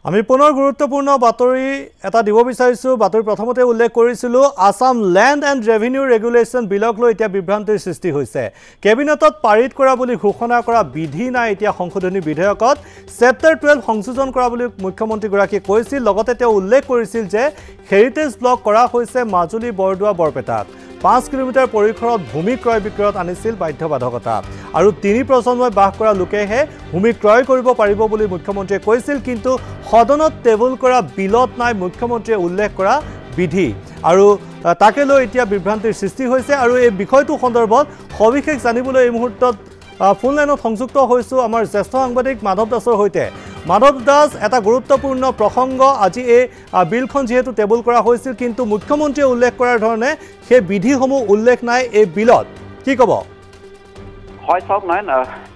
আমি পুনৰ গুৰুত্বপূৰ্ণ বাতৰি এটা দিব বিচাৰিছো বাতৰি প্ৰথমতে উল্লেখ কৰিছিলো Assam land and revenue regulation বিলক লৈ এতিয়া বিভ্ৰান্তিৰ সৃষ্টি হৈছে কেবিনেটত পাৰিত কৰা বুলি ঘোষণা কৰা বিধি নাই এতিয়া সংশোধনী বিধেয়কত চেপ্টাৰ 12 সংযোজন কৰা বুলি মুখ্যমন্ত্ৰী গৰাকীয়ে কৈছিল লগতে তেওঁ উল্লেখ কৰিছিল যে হেৰিটেজ ব্লক কৰা হৈছে মাজুলী বৰদুৱা বৰপেটাত 5 কিলোমিটাৰ পৰিসৰত ভূমি ক্ৰয় বিক্ৰয়ত আনিছিল বাধ্যবাধকতা আৰু 3 প্ৰজন্মই বাস কৰা লোকেহে ভূমি ক্ৰয় কৰিব পাৰিব বুলি মুখ্যমন্ত্ৰীয়ে কৈছিল কিন্তু সদনত টেবুল কৰা বিলত নাই মুখ্যমন্ত্ৰীয়ে উল্লেখ কৰা বিধি আৰু তাকে লৈ এতিয়া বিভ্ৰান্তিৰ সৃষ্টি হৈছে আৰু এই বিষয়টো সন্দৰ্ভত সবিশেষ জানিবলৈ এই মুহূৰ্তত ফোন লাইনত সংযুক্ত হৈছো আমাৰ জ্যেষ্ঠ সাংবাদিক মাধৱ দাসৰ সৈতে মাধৱ দাস এটা গুৰুত্বপূৰ্ণ প্ৰসংগ আজি এই বিলখন যেহেতু টেবুল কৰা হৈছিল কিন্তু মুখ্যমন্ত্ৰীয়ে উল্লেখ কৰাৰ ধৰণে সেই বিধিসমূহ উল্লেখ নাই এই বিলত কি ক'ব হয় সব নয়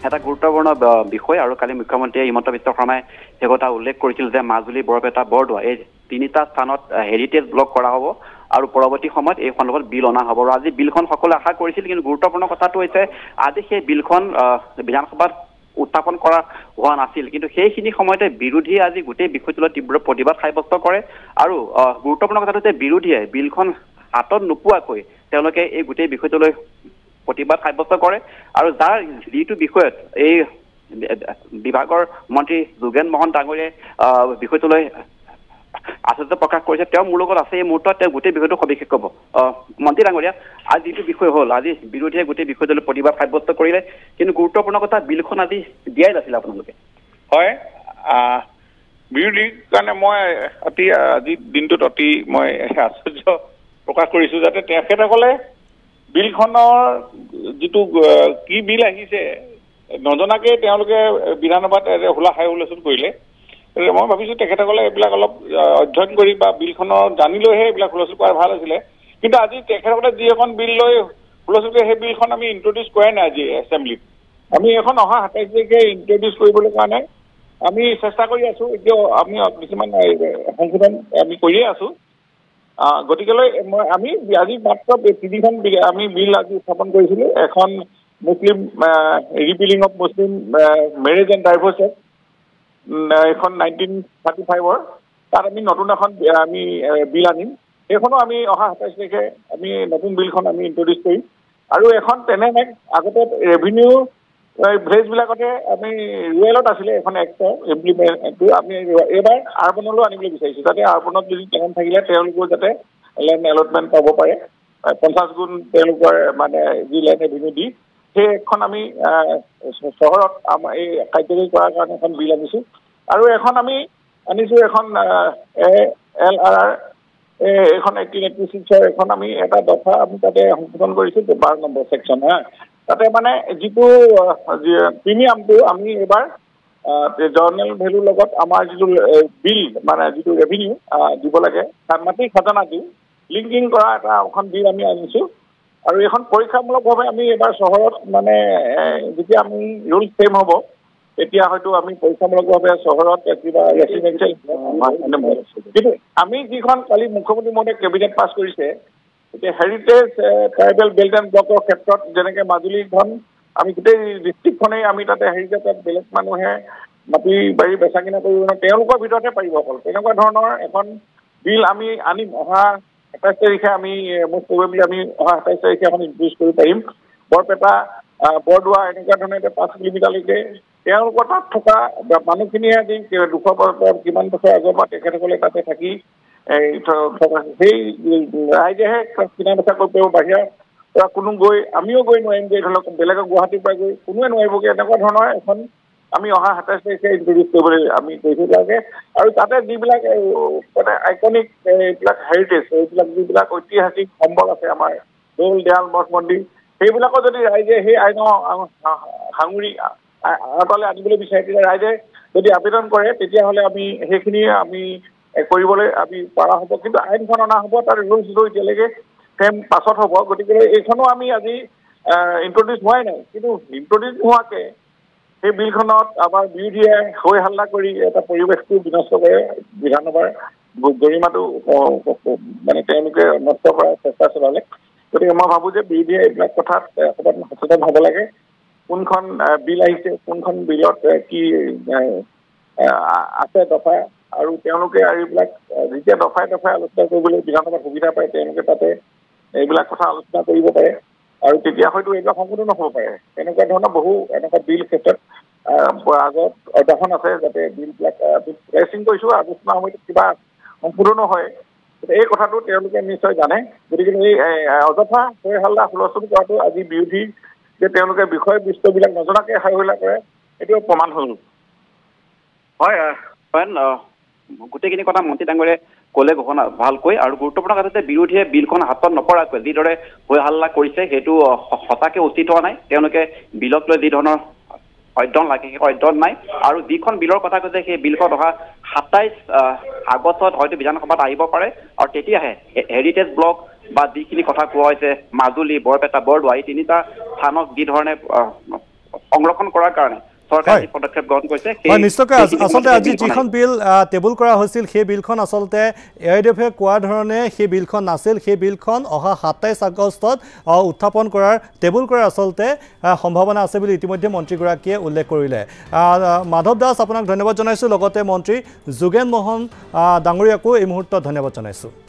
এটা গুৰুত্বপূৰ্ণ বিষয় আৰু কালি মুখ্যমন্ত্ৰীয়ে হিমন্ত বিশ্ব শৰ্মাই সেই কথা উল্লেখ কৰিছিল যে মাজুলী বৰপেটা বৰদুৱা এই তিনিটা স্থানত হেৰিটেজ ব্লক কৰা হ'ব আৰু পৰৱৰ্তী সময়ত এই সন্দৰ্ভত বিল অনা হ'ব আৰু আজি বিলখন সকলোৱে আশা কৰিছিল কিন্তু গুৰুত্বপূৰ্ণ কথাটো হৈছে আজি সেই বিলখন বিধানসভাত উত্থাপন কৰা হোৱা নাছিল কিন্তু সেইখিনি সময়তে বিৰোধী আজি গোটেই বিষয়টোলৈ তীব্ৰ প্ৰতিবাদ সাব্যস্ত কৰে আৰু গুৰুত্বপূৰ্ণ কথাটো যে বিৰোধীয়ে বিলখন হাতত নোপোৱাকৈ তেওঁলোকে এই গোটেই বিষয়টোলৈ প্ৰতিবাদ সাব্যস্ত কৰে আৰু যাৰ যিটো বিষয়ত এই বিভাগৰ মন্ত্ৰী যোগেন মোহন ডাঙৰীয়াই বিষয়টোলৈ আশ্চৰ্য প্ৰকাশ কৰিছে তেওঁ মোৰ লগত আছে এই মুহূৰ্তত তেওঁ গোটেই বিষয়টো সবিশেষ ক'ব মন্ত্ৰী ডাঙৰীয়া আজি যিটো বিষয় হ'ল আজি বিৰোধীয়ে গোটেই বিষয়টোলৈ প্ৰতিবাদ সাব্যস্ত কৰিলে কিন্তু গুৰুত্বপূৰ্ণ কথা বিলখন আজি দিয়াই নাছিল আপোনালোকে হয় বিৰোধীৰ কাৰণে মই অতি আজি দিনটোত অতি মই আশ্চৰ্য প্ৰকাশ কৰিছোঁ যাতে তেখেতসকলে বিলখনৰ যিটো কি বিল আহিছে নজনাকে তেওঁলোকে বিধানসভাত হোলা হাই হুলস্থুল কৰিলে মই ভাবিছোঁ তেখেতসকলে এইবিলাক অলপ অধ্যয়ন কৰি বা বিলখনৰ জানি লৈহে এইবিলাক হুলস্থুল কৰা ভাল আছিলে কিন্তু আজি তেখেতসকলে যি এখন বিল লৈ হুলস্থুল কৰি সেই বিলখন আমি ইণ্ট্ৰডিউচ কৰাই নাই আজি এছেম্বলিত আমি এখন অহা 27 তাৰিখে ইণ্ট্ৰডিউচ কৰিবলৈ কাৰণে আমি চেষ্টা কৰি আছোঁ এতিয়াও আমি কিছুমান সংশোধন আমি কৰিয়ে আছোঁ গতিকেলৈ আমি আজি মাত্ৰ 3খন আমি বিল আজি স্থাপন কৰিছিলোঁ এখন Muslim repealing of Muslim marriage and divorce act এখন 1935ৰ তাত আমি নতুন এখন আমি বিল আনিম সেইখনো আমি অহা 27 তাৰিখে আমি নতুন বিলখন আমি ইণ্ট্ৰডিউচ কৰিম আৰু এখন তেনে আগতে ৰেভিনিউ ভিলেজবিলাকতে আমি ৰুৱেলত আছিলে এখন এক্টৰ ইমপ্লিমেণ্টটো আমি এইবাৰ আৰ্বনলৈ আনিবলৈ বিচাৰিছোঁ যাতে আৰ্বনত যদি টেনেণ্ট থাকিলে তেওঁলোকেও যাতে লেণ্ড এলটমেণ্ট পাব পাৰে 50 গুণ তেওঁলোকৰ মানে যি লেণ্ড ৰেভিনিউ দি সেইখন আমি চহৰত আমাৰ এই কাৰ্যকৰী কৰাৰ কাৰণে এখন বিল আনিছোঁ আৰু এখন আমি আনিছোঁ এখন LRR এইখন 1886 এখন আমি এটা দফা আমি তাতে সংশোধন কৰিছোঁ 12 নম্বৰ ছেকশ্যন তাতে মানে যিটো প্ৰিমিয়ামটো আমি এইবাৰ জৰ্নেল ভেলুৰ লগত আমাৰ যিটো বিল মানে যিটো ৰেভিনিউ দিব লাগে মাটিৰ খাজানাটো লিংকিং কৰা এটা এখন বিল আমি আনিছোঁ আৰু এখন পৰীক্ষামূলকভাৱে আমি এইবাৰ চহৰত মানে যেতিয়া আমি ৰুল ফ্ৰেম হ'ব তেতিয়া হয়তো আমি পৰীক্ষামূলকভাৱে চহৰত কিবা ৰেচিডেঞ্চিয়েল কিন্তু আমি যিখন কালি মুখ্যমন্ত্ৰী মহোদয়ে কেবিনেট পাছ কৰিছে এতিয়া হেৰিটেজ ট্ৰাইবেল বেল্ট এণ্ড ব্লকৰ ক্ষেত্ৰত যেনেকৈ মাজুলীখন আমি গোটেই ডিষ্ট্ৰিক্টখনেই আমি তাতে হেৰিটেজত বেলেগ মানুহে মাটি বাৰী বেচা কিনা কৰিব তেওঁলোকৰ ভিতৰতে পাৰিব অকল তেনেকুৱা ধৰণৰ এখন বিল আমি আনিম অহা 27 তাৰিখে আমি মোক প্ৰবেবলি আমি অহা 27 তাৰিখে এখন ইনট্ৰডিউচ কৰিব পাৰিম বৰপেটা বৰদুৱা এনেকুৱা ধৰণে 5 কিলোমিটাৰলৈকে তেওঁলোকৰ তাত থকা মানুহখিনিয়ে আজি 200 বছৰ কিমান বছৰ আগৰ পৰা তেখেতসকলে তাতে থাকি সেই ৰাইজেহে কিনা বেচা কৰিব পাৰিব বাহিৰৰ পৰা কোনো গৈ আমিও গৈ নোৱাৰিম যে ধৰি লওক বেলেগৰ গুৱাহাটীৰ পৰা গৈ কোনোৱে নোৱাৰিবগৈ এনেকুৱা ধৰণৰ এখন আমি অহা 27 তাৰিখে ইনট্ৰডিউচ কৰিবলৈ আমি কৈছোঁ লাগে আৰু তাতে যিবিলাক মানে আইকনিক এইবিলাক হেৰিটেজ এইবিলাক যিবিলাক ঐতিহাসিক সম্বল আছে আমাৰ দৌল দেৱাল মঠ মন্দিৰ সেইবিলাকো যদি ৰাইজে সেই আইনৰ সাঙুৰি আঁতৰলৈ আনিবলৈ বিচাৰে তেতিয়া ৰাইজে যদি আবেদন কৰে তেতিয়াহ'লে আমি সেইখিনি আমি কৰিবলৈ আমি পৰা হ'ব কিন্তু আইনখন অনা হ'ব তাৰ ৰুলছটো এতিয়ালৈকে ফ্ৰেম পাছত হ'ব গতিকে এইখনো আমি আজি ইণ্ট্ৰডিউচ হোৱাই নাই কিন্তু ইণ্ট্ৰডিউচ হোৱাকৈ সেই বিলখনত আমাৰ বিৰোধীয়ে হৈ হাল্লা কৰি এটা পৰিৱেশটো বিনষ্ট কৰে বিধানসভাৰ গৰিমাটো মানে তেওঁলোকে নষ্ট কৰাৰ চেষ্টা চলালে গতিকে মই ভাবোঁ যে বিৰোধীয়ে এইবিলাক কথাত অকণমান সচেতন হ'ব লাগে কোনখন বিল আহিছে কোনখন বিলত কি আছে দফা আৰু তেওঁলোকে এইবিলাক যেতিয়া দফাই দফাই আলোচনা কৰিবলৈ বিধানসভাত সুবিধা পায় তেওঁলোকে তাতে এইবিলাক কথা আলোচনা কৰিব পাৰে আৰু তেতিয়া হয়তো এইবিলাক সংশোধন হ'ব পাৰে এনেকুৱা ধৰণৰ বহু এনেকুৱা বিল ক্ষেত্ৰত আগত অধ্যাসন আছে যাতে বিলবিলাক প্ৰেচিং কৰিছোঁ আলোচনা সময়ত কিবা সংশোধনো হয় এই কথাটো তেওঁলোকে নিশ্চয় জানে গতিকে এই অযথা হৈ হাল্লা হুলস্থুল কৰাটো আজি বিৰোধী যে তেওঁলোকে বিষয়বস্তুবিলাক নজনাকৈ হাইহুল্লা কৰে এইটো প্ৰমাণ হ'ল হয় গোটেইখিনি কথা মন্ত্ৰী ডাঙৰীয়াই ক'লে ঘোষণা ভালকৈ আৰু গুৰুত্বপূৰ্ণ কথা যে বিৰোধীয়ে বিলখন হাতত নপৰাকৈ যিদৰে হৈ হাল্লা কৰিছে সেইটো সঁচাকৈ উচিত হোৱা নাই তেওঁলোকে বিলক লৈ যি ধৰণৰ অধ্যয়ন লাগে সেই অধ্যয়ন নাই আৰু যিখন বিলৰ কথা কৈছে সেই বিলখন অহা 27 আগষ্টত হয়তো বিধানসভাত আহিব পাৰে আৰু তেতিয়াহে হেৰিটেজ ব্লক বা যিখিনি কথা কোৱা হৈছে মাজুলী বৰপেটা বৰদোৱা এই তিনিটা স্থানক যি ধৰণে সংৰক্ষণ কৰাৰ কাৰণে চৰকাৰে পদক্ষেপ গ্ৰহণ কৰিছে নিশ্চয়কৈ আচলতে আজি যিখন বিল টেবুল কৰা হৈছিল সেই বিলখন আচলতে এআইডিএফে কোৱা ধৰণে সেই বিলখন নাছিল সেই বিলখন অহা 27 আগষ্টত উত্থাপন কৰাৰ টেবুল কৰাৰ আচলতে সম্ভাৱনা আছে বুলি ইতিমধ্যে মন্ত্ৰীগৰাকীয়ে উল্লেখ কৰিলে মাধৱ দাস আপোনাক ধন্যবাদ জনাইছোঁ লগতে মন্ত্ৰী যোগেন মোহন ডাঙৰীয়াকো এই মুহূৰ্তত ধন্যবাদ জনাইছোঁ